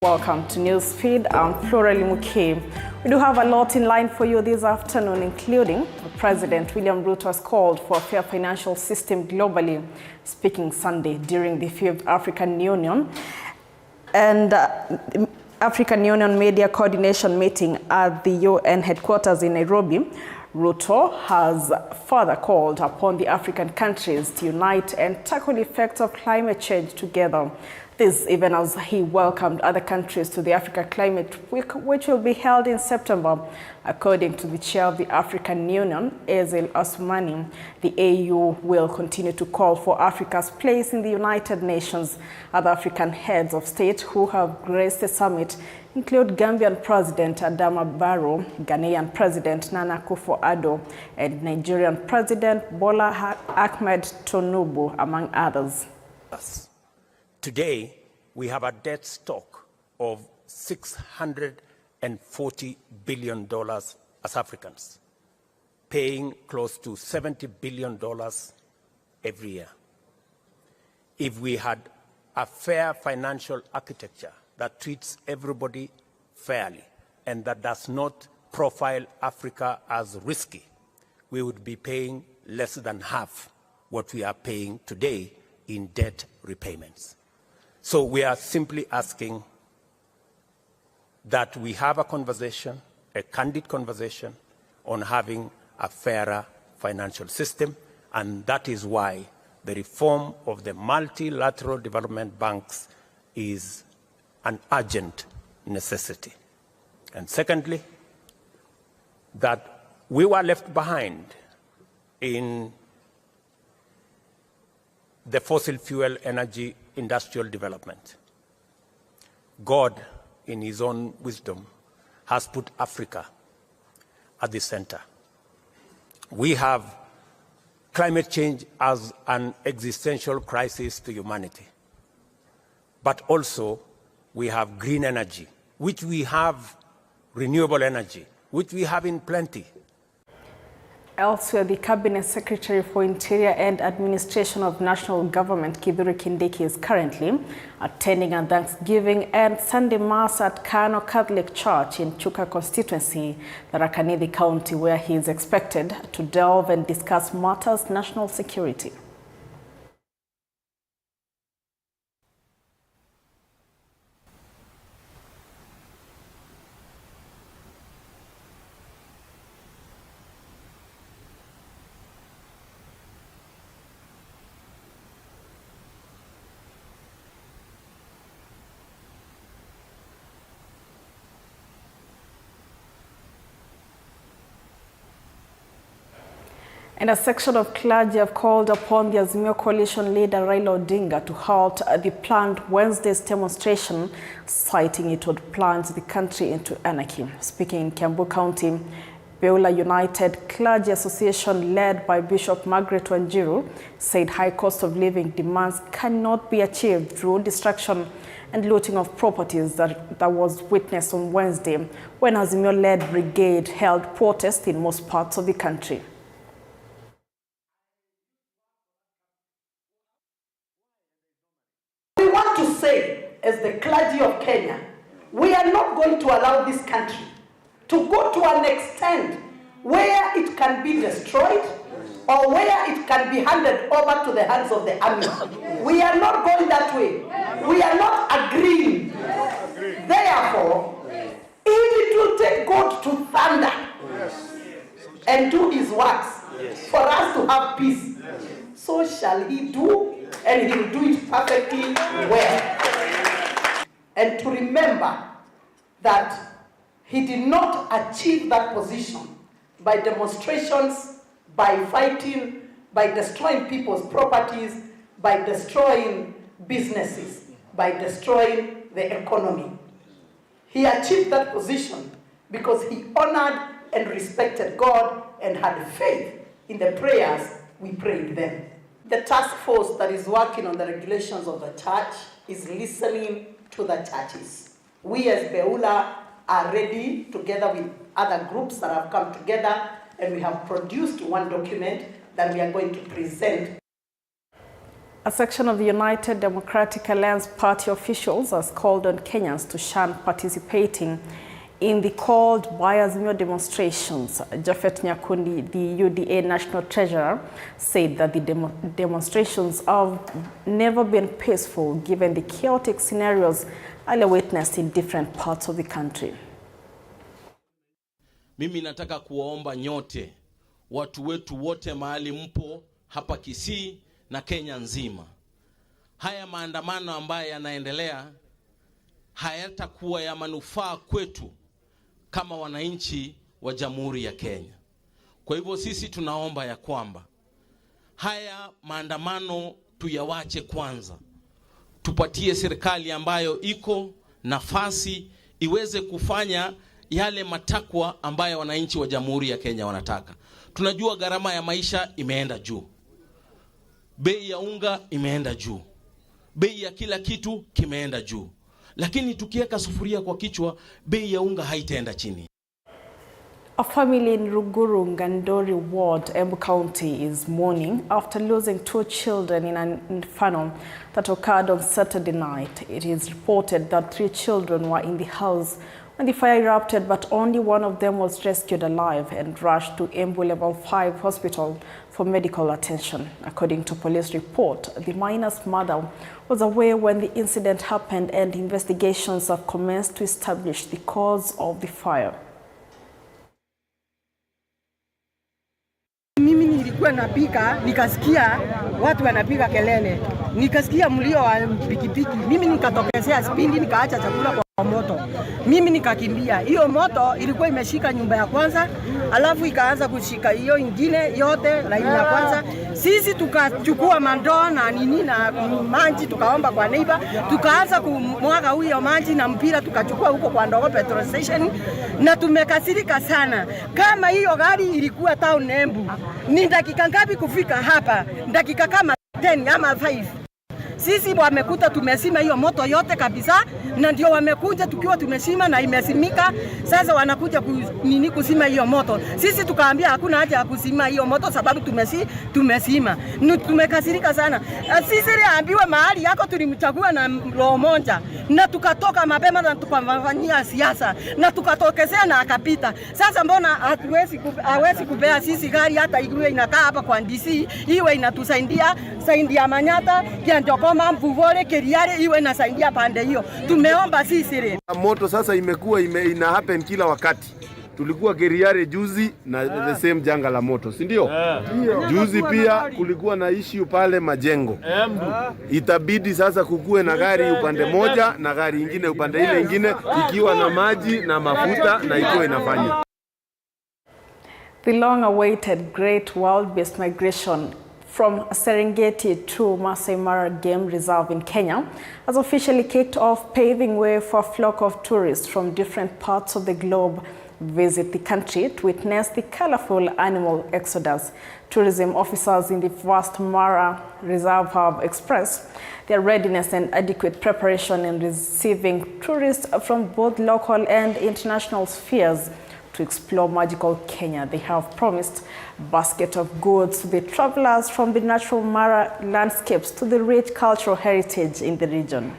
Welcome to Newsfeed. I'm Flora Limuke. We do have a lot in line for you this afternoon, including President William Ruto has called for a fair financial system globally, speaking Sunday during the 5th African Union and African Union Media Coordination meeting at the UN headquarters in Nairobi. Ruto has further called upon the African countries to unite and tackle the effects of climate change together. This even as he welcomed other countries to the Africa Climate Week, which will be held in September. According to the chair of the African Union, Ezel Assoumani, the AU will continue to call for Africa's place in the United Nations. Other African heads of state who have graced the summit include Gambian President Adama Barrow, Ghanaian President Nana Akufo-Addo, and Nigerian President Bola Ahmed Tinubu, among others. Today, we have a debt stock of $640 billion as Africans, paying close to $70 billion every year. If we had a fair financial architecture that treats everybody fairly and that does not profile Africa as risky, we would be paying less than half what we are paying today in debt repayments. So we are simply asking that we have a conversation, a candid conversation, on having a fairer financial system, and that is why the reform of the multilateral development banks is an urgent necessity. And secondly, that we were left behind in the fossil fuel energy industrial development. God, in his own wisdom, has put Africa at the center. We have climate change as an existential crisis to humanity. But also, we have green energy, which we have renewable energy, which we have in plenty. Elsewhere, the Cabinet Secretary for Interior and Administration of National Government, Kithure Kindiki, is currently attending a Thanksgiving and Sunday Mass at Kano Catholic Church in Chuka constituency, Tharaka Nithi County, where he is expected to delve and discuss matters national security. And a section of clergy have called upon the Azimio coalition leader Raila Odinga to halt the planned Wednesday's demonstration, citing it would plunge the country into anarchy. Speaking in Kiambu County, Beulah United Clergy Association, led by Bishop Margaret Wanjiru, said high cost of living demands cannot be achieved through destruction and looting of properties that was witnessed on Wednesday when Azimio-led brigade held protests in most parts of the country. We want to say, as the clergy of Kenya, we are not going to allow this country to go to an extent where it can be destroyed or where it can be handed over to the hands of the army. We are not going that way. We are not agreeing. Therefore, if it will take God to thunder and do his works for us to have peace, so shall he do, and he will do it perfectly well. And to remember that he did not achieve that position by demonstrations, by fighting, by destroying people's properties, by destroying businesses, by destroying the economy. He achieved that position because he honored and respected God and had faith in the prayers we prayed then. The task force that is working on the regulations of the church is listening to the churches. We as Beulah are ready, together with other groups that have come together, and we have produced one document that we are going to present. A section of the United Democratic Alliance Party officials has called on Kenyans to shun participating in the called Buyers' Meal demonstrations. Japhet Nyakundi, the UDA National Treasurer, said that the demonstrations have never been peaceful given the chaotic scenarios earlier witnessed in different parts of the country. Mimi nataka kuwaomba nyote, watu wetu wote mahali mpo hapa Kisii na Kenya nzima. Haya maandamano ambayo yanaendelea hayatakuwa ya manufaa kwetu kama wananchi wa Jamhuri ya Kenya. Kwa hivyo sisi tunaomba ya kwamba haya maandamano tuyawache kwanza. Tupatie serikali ambayo iko nafasi iweze kufanya yale matakwa ambayo wananchi wa Jamhuri ya Kenya wanataka. Tunajua gharama ya maisha imeenda juu. Bei ya unga imeenda juu. Bei ya kila kitu kimeenda juu. Lakini tukiweka sufuria kwa kichwa, bei ya unga haitaenda chini. A family in Ruguru, Ngandori Ward, Embu County is mourning after losing 2 children in an inferno that occurred on Saturday night. It is reported that 3 children were in the house when the fire erupted, but only one of them was rescued alive and rushed to Embu Level 5 Hospital for medical attention. According to police report, the minor's mother was aware when the incident happened, and investigations have commenced to establish the cause of the fire. Mimi nilikuwa napika, nikasikia watu wanapiga kelele. Nikasikia mlio wa pikipiki. Mimi nikatokezea spindi, nikaacha chakula kwa moto. Mimi nikakimbia. Hiyo moto ilikuwa imeshika nyumba ya kwanza, alafu ikaanza kushika hiyo ingine yote laini ya kwanza. Sisi tukachukua mandoo na nini na maji, tukaomba kwa neighbor, tukaanza kumwaga huyo maji na mpira tukachukua huko kwa Ndogo petrol station, na tumekasirika sana. Kama hiyo gari ilikuwa town Embu, ni dakika ngapi kufika hapa? Dakika kama 10 ama 5. Sisi wamekuta tumesima hiyo moto yote kabisa, na ndio wamekuja tukiwa tumesima na imesimika. Sasa wanakuja kusima hiyo moto. Sisi tukaambia hakuna haja ya kusima hiyo moto sababu tumesima. Tumekasirika sana. Sisi aliambiwa mahali yako tulimchagua na roho moja, na tukatoka mapema na tukafanyia siasa na tukatokezea na akapita. Sasa mbona hawezi kupea sisi gari hata ikiwa inakaa hapa kwa DC iwe inatusaidia Manyata ya Njokoma Mvuvole Keriare iwe inasaidia pande hiyo. Tumeomba sisi. Moto sasa imekuwa ina happen kila wakati. Tulikuwa Keriare juzi na the same janga la moto, si ndio? Juzi pia kulikuwa na issue pale Majengo. Itabidi sasa kukue na gari upande moja na gari ingine upande ile ingine ikiwa na maji na mafuta na ikiwa inafanya. The long-awaited Great Wild-Beast Migration from Serengeti to Maasai Mara Game Reserve in Kenya has officially kicked off, paving way for a flock of tourists from different parts of the globe visit the country to witness the colorful animal exodus. Tourism officers in the vast Mara Reserve have expressed their readiness and adequate preparation in receiving tourists from both local and international spheres to explore magical Kenya. They have promised a basket of goods to the travelers, from the natural Mara landscapes to the rich cultural heritage in the region.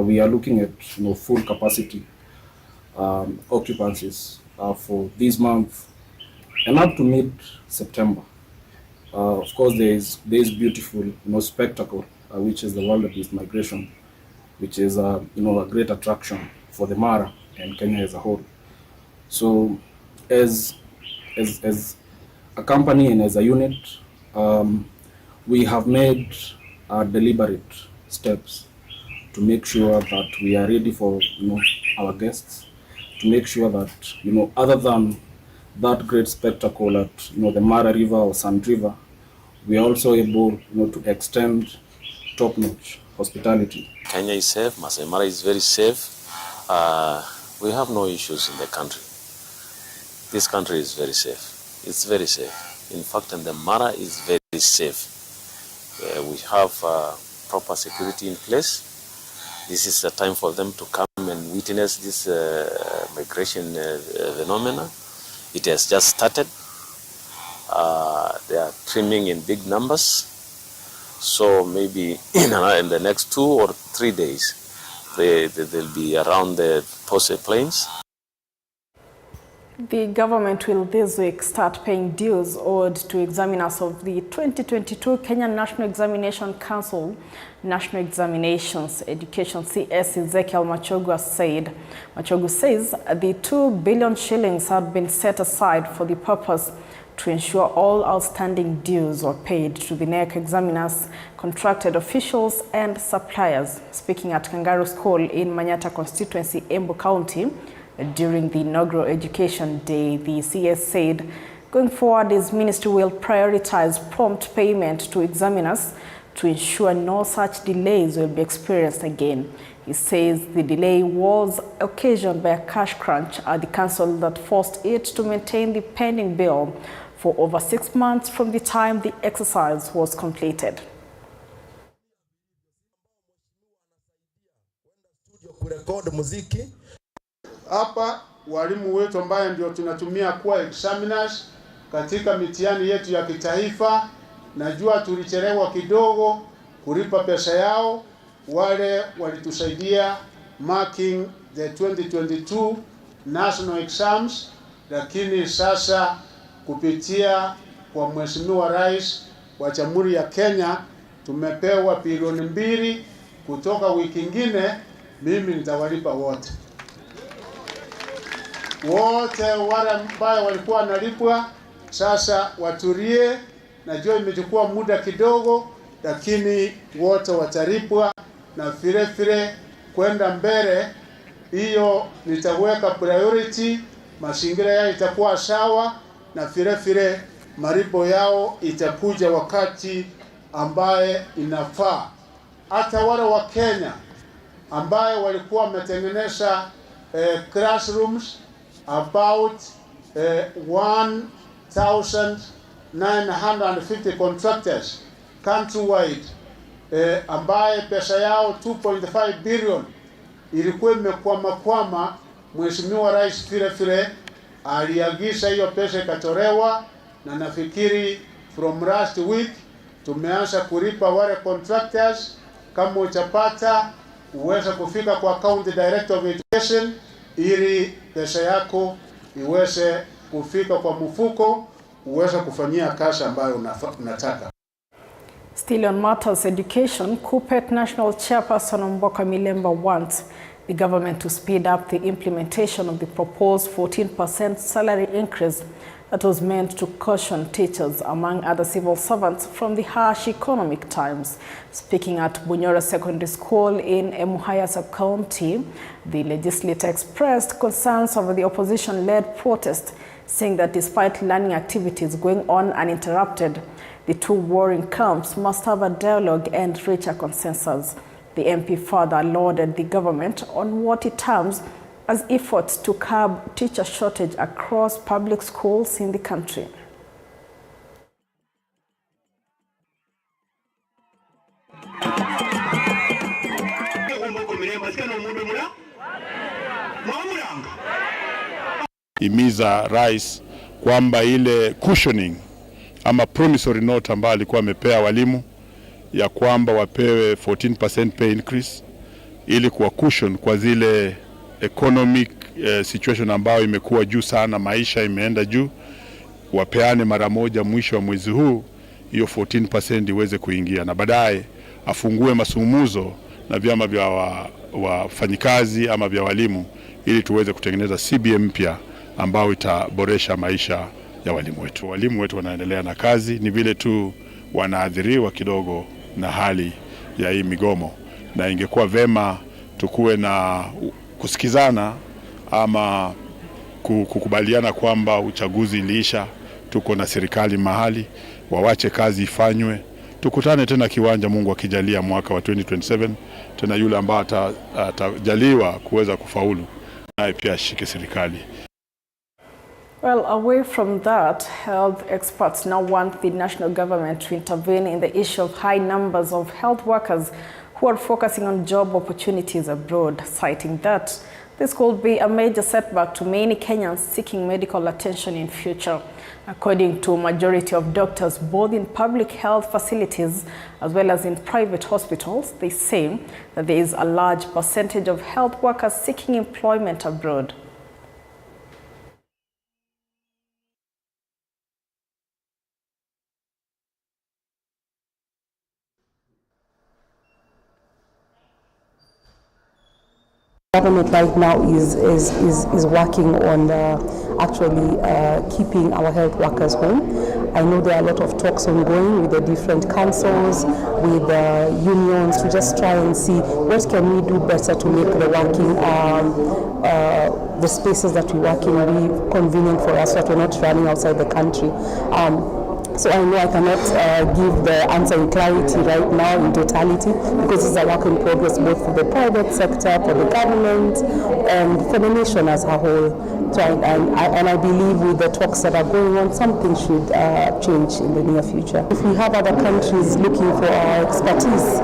We are looking at full capacity occupancies for this month and up to mid-September. Of course, there is beautiful spectacle, which is the wild-beast migration, which is a great attraction for the Mara and Kenya as a whole. So, as a company and as a unit, we have made deliberate steps to make sure that we are ready for our guests, to make sure that other than that great spectacle at the Mara River or Sand River, we are also able to extend top-notch hospitality. Kenya is safe. Maasai Mara is very safe. We have no issues in the country. This country is very safe. It's very safe. In fact, and the Mara is very safe. We have proper security in place. This is the time for them to come and witness this migration phenomena. It has just started. They are trimming in big numbers. So maybe in the next 2 or 3 days, they'll be around the Pose Plains. The government will this week start paying dues owed to examiners of the 2022 Kenya National Examination Council National Examinations Education CS Ezekiel Machogu said. Machogu says the 2 billion shillings had been set aside for the purpose to ensure all outstanding dues were paid to the NEC examiners, contracted officials and suppliers. Speaking at Kangaroo School in Manyata constituency, Embu County, during the inaugural Education Day, the CS said, going forward, his ministry will prioritize prompt payment to examiners to ensure no such delays will be experienced again. He says the delay was occasioned by a cash crunch at the council that forced it to maintain the pending bill for over 6 months from the time the exercise was completed. Kurekodi muziki. Hapa walimu wetu ambaye ndio tunatumia kuwa examiners katika mitihani yetu ya kitaifa, najua tulichelewa kidogo kulipa pesa yao. Wale walitusaidia marking the 2022 national exams, lakini sasa kupitia kwa Mheshimiwa Rais wa Jamhuri ya Kenya tumepewa bilioni 2 kutoka wiki ingine. Mimi nitawalipa wote wale ambao walikuwa wanalipwa. Sasa watulie, najua imechukua muda kidogo, lakini wote watalipwa, na vile kwenda mbele hiyo nitaweka priority, mazingira yao itakuwa sawa, na vile malipo yao itakuja wakati ambaye inafaa. Hata wale wa Kenya ambaye walikuwa wametengeneza classrooms about 1,950 contractors countrywide, ambaye pesa yao 2.5 billion ilikuwa imekwama. Mheshimiwa Rais vile aliagiza hiyo pesa ikatolewa, na nafikiri from last week tumeanza kulipa wale contractors. Kama utapata uweze kufika kwa County Director of Education ili pesa yako iweze kufika kwa mfuko, uweze kufanyia kazi ambayo unataka. Still on matters education, Kupet National Chairperson Mboka Milemba wants the government to speed up the implementation of the proposed 14% salary increase that was meant to cushion teachers, among other civil servants, from the harsh economic times. Speaking at Bunyoro Secondary School in Emuhaya Sub-County, the legislator expressed concerns over the opposition-led protest, saying that despite learning activities going on uninterrupted, the two warring camps must have a dialogue and reach a consensus. The MP further lauded the government on what it terms as efforts to curb teacher shortage across public schools in the country. Imiza rais kwamba ile cushioning ama promissory note ambayo alikuwa amepea walimu ya kwamba wapewe 14% pay increase ili kuwa cushion kwa zile economic situation ambayo imekuwa juu sana, maisha imeenda juu, wapeane mara moja mwisho wa mwezi huu hiyo 14% iweze kuingia, na baadaye afungue masumuzo na vyama vya wafanyikazi ama vya walimu ili tuweze kutengeneza CBA mpya ambao itaboresha maisha ya walimu wetu. Walimu wetu wanaendelea na kazi, ni vile tu wanaathiriwa kidogo na hali ya hii migomo, na ingekuwa vema tukuwe na kusikizana ama kukubaliana kwamba uchaguzi iliisha, tuko na serikali mahali, wawache kazi ifanywe. Tukutane tena kiwanja, Mungu akijalia, mwaka wa 2027 tena, yule ambaye atajaliwa kuweza kufaulu naye pia ashike serikali. Well, away from that, health experts now want the national government to intervene in the issue of high numbers of health workers who are focusing on job opportunities abroad, citing that this could be a major setback to many Kenyans seeking medical attention in future. According to a majority of doctors, both in public health facilities as well as in private hospitals, they say that there is a large percentage of health workers seeking employment abroad. Government right now is working on actually keeping our health workers home. I know there are a lot of talks ongoing with the different councils, with the unions, to just try and see what can we do better to make the working, the spaces that we work in be convenient for us so that we're not running outside the country. So I know I cannot give the answer in clarity right now in totality, because it's a work in progress both for the private sector, for the government, and for the nation as a whole. So I believe with the talks that are going on, something should change in the near future. If we have other countries looking for our expertise,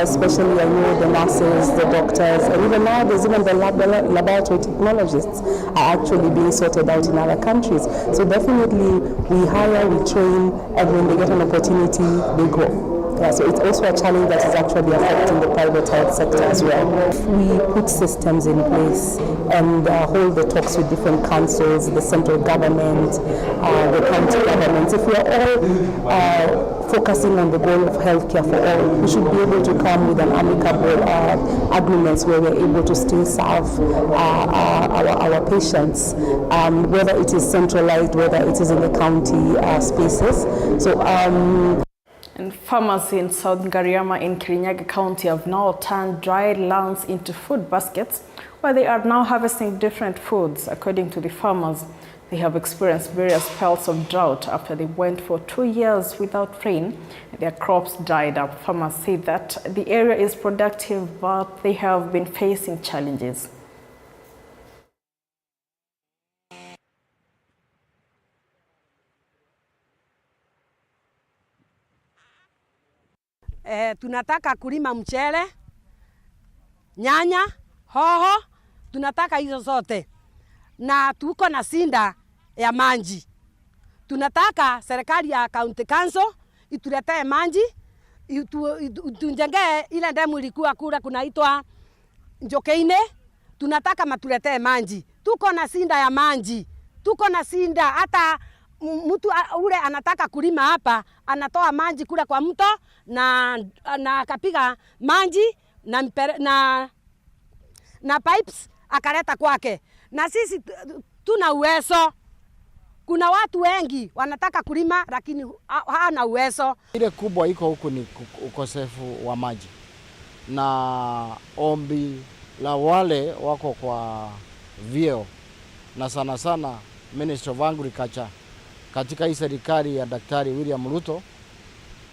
especially I know the nurses, the doctors, and even now there's even the laboratory technologists are actually being sorted out in other countries. So definitely we hire, we train, and when they get an opportunity, they go. Yeah, so it's also a challenge that is actually affecting the private health sector as well. If we put systems in place and hold the talks with different councils, the central government, the county governments, if we are all focusing on the goal of healthcare for all, we should be able to come with an amicable agreements where we're able to still serve our patients, whether it is centralized, whether it is in the county spaces. So. And farmers in South Ngariama in Kirinyaga County have now turned dried lands into food baskets, where they are now harvesting different foods. According to the farmers, they have experienced various spells of drought after they went for 2 years without rain. Their crops dried up. Farmers say that the area is productive, but they have been facing challenges. Tunataka kulima mchele, nyanya, hoho, tunataka hizo zote. Na tuko na sinda ya maji. Tunataka serikali ya county council ituletee maji, tujengee ile demu ilikuwa kura kunaitwa Njokeine. Tunataka matuletee maji. Tuko na sinda ya maji. Tuko na sinda, hata mtu ule anataka kulima hapa, anatoa maji kule kwa mto na akapiga maji na pipes akaleta kwake. Na sisi tuna uwezo. Kuna watu wengi wanataka kulima lakini hana uwezo. Ile kubwa iko huku ni ukosefu wa maji. Na ombi la wale wako kwa vyeo na sana sana Minister of Agriculture katika hii serikali ya Daktari William Ruto,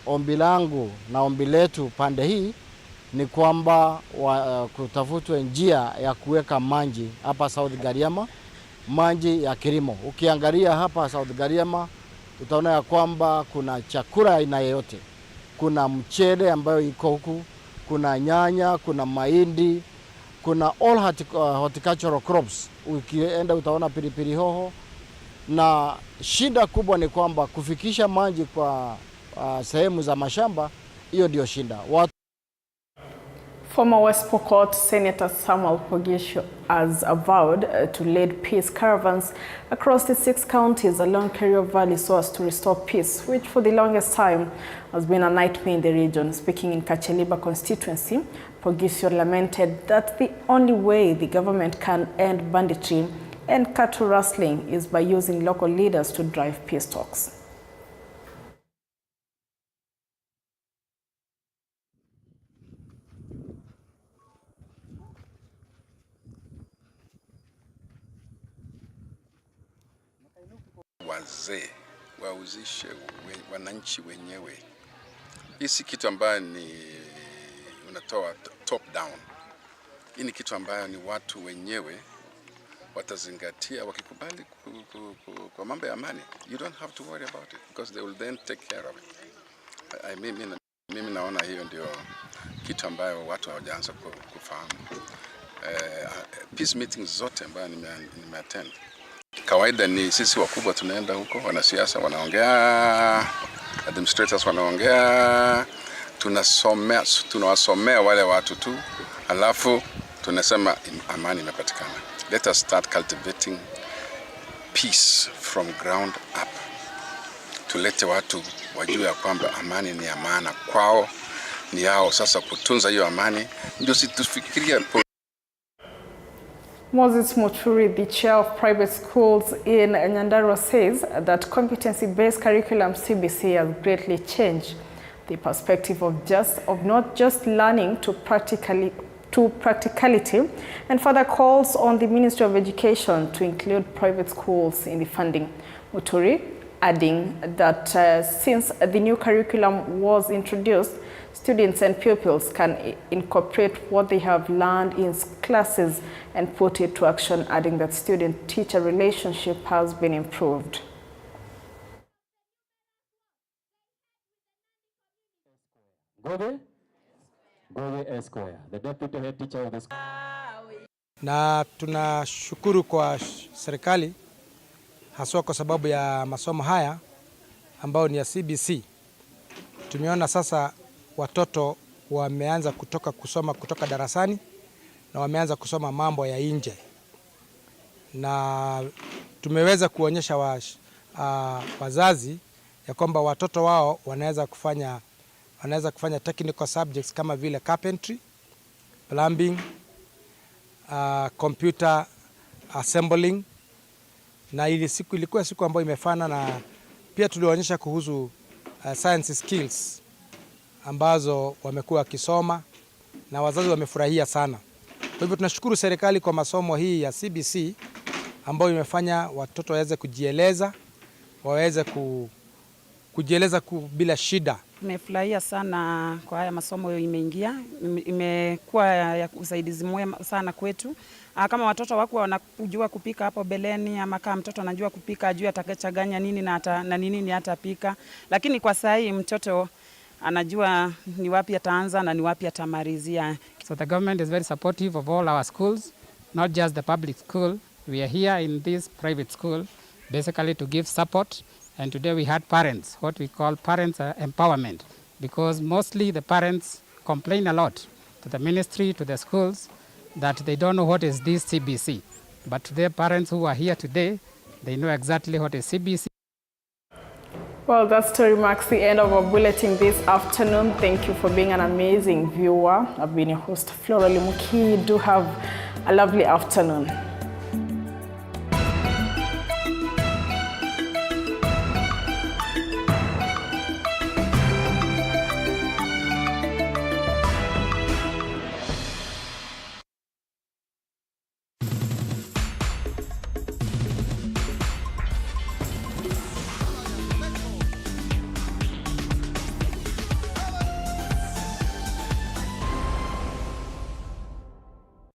ombi langu na ombi letu pande hii ni kwamba kutafutwe njia ya kuweka maji hapa South Ngariama, maji ya kilimo. Ukiangalia hapa South Ngariama utaona ya kwamba kuna chakula aina yote. Kuna mchele ambayo iko huku, kuna nyanya, kuna mahindi, kuna all horticultural crops. Ukienda utaona pilipili hoho. Na shida kubwa ni kwamba kufikisha maji kwa sehemu za mashamba, hiyo ndio shida. Former West Pokot Senator Samuel Pogisho has vowed to lead peace caravans across the 6 counties along Kerio Valley so as to restore peace, which for the longest time has been a nightmare in the region. Speaking in Kacheliba constituency, Pogisho lamented that the only way the government can end banditry and cattle rustling is by using local leaders to drive peace talks. wazee wauzishe wananchi wenyewe. Hii si kitu ambayo ni unatoa top down. Hii ni kitu ambayo ni watu wenyewe watazingatia wakikubali kwa mambo ya amani. You don't have to worry about it because they will then take care of it. Mimi naona hiyo ndio kitu ambayo watu hawajaanza kufahamu. Peace meetings zote ambayo nimeattend, kawaida ni sisi wakubwa tunaenda huko, wanasiasa wanaongea, administrators wanaongea, tunawasomea wale watu tu, alafu tunasema amani imepatikana. Let us start cultivating peace from ground up. Tulete watu wajue ya kwamba amani ni amana kwao, ni yao. Sasa kutunza hiyo amani ndio situfikiria. Moses Muturi, the chair of private schools in Nyandarua, says that competency-based curriculum CBC has greatly changed the perspective of not just learning to practicality, and further calls on the Ministry of Education to include private schools in the funding. Muturi adding that since the new curriculum was introduced, students and pupils can incorporate what they have learned in classes and put it to action, adding that student-teacher relationship has been improved. The deputy head teacher of the school. Na tunashukuru kwa serikali haswa kwa sababu ya masomo haya ambayo ni ya CBC. Tumeona sasa watoto wameanza kusoma kutoka darasani na wameanza kusoma mambo ya nje, na tumeweza kuonyesha wazazi ya kwamba watoto wao wanaweza kufanya technical subjects kama vile carpentry, plumbing, computer assembling, na ilikuwa siku ambayo imefana, na pia tulionyesha kuhusu science skills ambazo wamekuwa wakisoma na wazazi wamefurahia sana. Kwa hivyo tunashukuru serikali kwa masomo hii ya CBC ambayo imefanya watoto waweze kujieleza, waweze kujieleza bila shida. Tumefurahia sana kwa haya masomo imeingia, imekuwa ya usaidizi mwema sana kwetu. Kama watoto wako wanajua kupika hapo beleni, ama kama mtoto anajua kupika, ajue atakachanganya nini na nini atapika. Lakini kwa sasa hii mtoto anajua ni wapi ataanza na ni wapi atamalizia. So the government is very supportive of all our schools, not just the public school. We are here in this private school basically to give support. And today we had parents, what we call parents empowerment, because mostly the parents complain a lot to the ministry, to the schools, that they don't know what is this CBC. But today parents who are here today, they know exactly what is CBC. Well, that story marks the end of our bulletin this afternoon. Thank you for being an amazing viewer. I've been your host, Flora Limuki. Do have a lovely afternoon.